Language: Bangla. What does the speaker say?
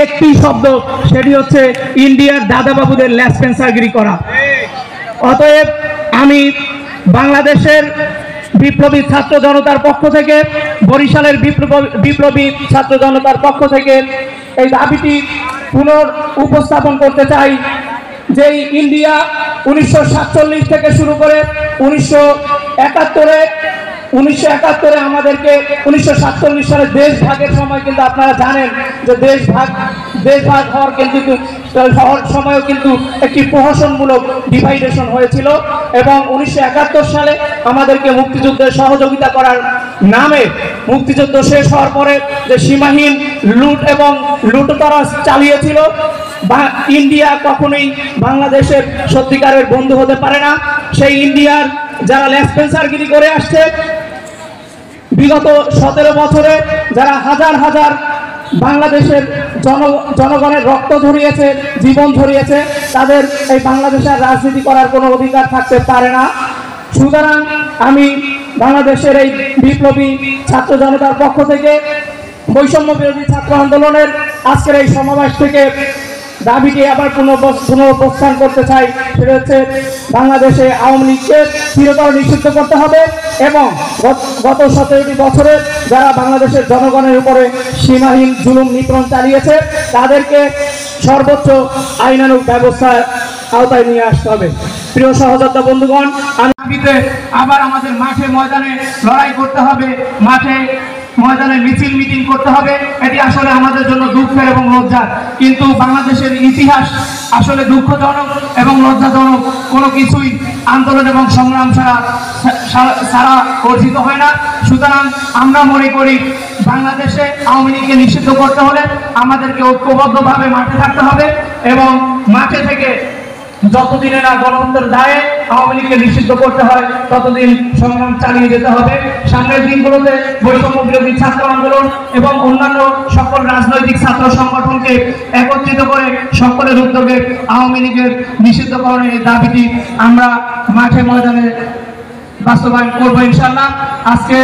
একটি শব্দ, সেটি হচ্ছে ইন্ডিয়ার দাদাবাবুদের ল্যাসপেন্সারগিরি করা। অতএব আমি বাংলাদেশের বিপ্লবী ছাত্র জনতার পক্ষ থেকে, বরিশালের বিপ্লবী ছাত্র জনতার পক্ষ থেকে এই দাবিটি পুনর উপস্থাপন করতে চাই যে ইন্ডিয়া 1947 থেকে শুরু করে 1971 আমাদেরকে 1947 সালে দেশ ভাগের সময় কিন্তু আপনারা জানেন যে দেশ ভাগ হওয়ার সময়ও কিন্তু একটি প্রহসনমূলক ডিভাইডেশন হয়েছিল এবং 1971 সালে আমাদেরকে মুক্তিযুদ্ধে সহযোগিতা করার নামে মুক্তিযুদ্ধ শেষ হওয়ার পরে যে সীমাহীন লুট এবং লুটতরাজ চালিয়েছিল, ইন্ডিয়া কখনোই বাংলাদেশের সত্যিকারের বন্ধু হতে পারে না। সেই ইন্ডিয়ার যারা ল্যাসপেন্সারগিরি করে আসছে বিগত 17 বছরে, যারা হাজার হাজার বাংলাদেশের জনগণের রক্ত ঝরিয়েছে, জীবন ঝরিয়েছে, তাদের এই বাংলাদেশের রাজনীতি করার কোনো অধিকার থাকতে পারে না। সুতরাং আমি বাংলাদেশের এই বিপ্লবী ছাত্র জনতার পক্ষ থেকে বৈষম্য বিরোধী ছাত্র আন্দোলনের আজকের এই সমাবেশ থেকে দাবিটি আবার পুনরুত্থান করতে চাই। সেটা হচ্ছে বাংলাদেশে আওয়ামী লীগকে চিরতরে নিষিদ্ধ করতে হবে এবং গত 17টি বছরে যারা বাংলাদেশের জনগণের উপরে সীমাহীন জুলুম নিপীড়ন চালিয়েছে তাদেরকে সর্বোচ্চ আইনানুগ ব্যবস্থার আওতায় নিয়ে আসতে হবে। প্রিয় সহযোদ্ধা বন্ধুগণ, আবার আমাদের মাঠে ময়দানে লড়াই করতে হবে, মাঠে ময়দানে মিছিল মিটিং করতে হবে। এটি আসলে আমাদের জন্য দুঃখের এবং লজ্জার, কিন্তু বাংলাদেশের ইতিহাস আসলে দুঃখজনক এবং লজ্জাজনক কোনো কিছুই আন্দোলন এবং সংগ্রাম ছাড়া অর্জিত হয় না। সুতরাং আমরা মনে করি বাংলাদেশে আওয়ামী লীগকে নিষিদ্ধ করতে হলে আমাদেরকে ঐক্যবদ্ধভাবে মাঠে থাকতে হবে এবং মাঠে থেকে যতদিনে না গণতন্ত্রের দায়ে আওয়ামী লীগকে নিষিদ্ধ করতে হয় ততদিন সংগ্রাম চালিয়ে যেতে হবে। সামনের দিনগুলোতে বৈষম্য বিরোধী ছাত্র আন্দোলন এবং অন্যান্য সকল রাজনৈতিক ছাত্র সংগঠনকে একত্রিত করে সকলের উদ্যোগে আওয়ামী লীগের নিষিদ্ধকরণের এই দাবিটি আমরা মাঠে ময়দানে বাস্তবায়ন করবো ইনশাআল্লাহ। আজকে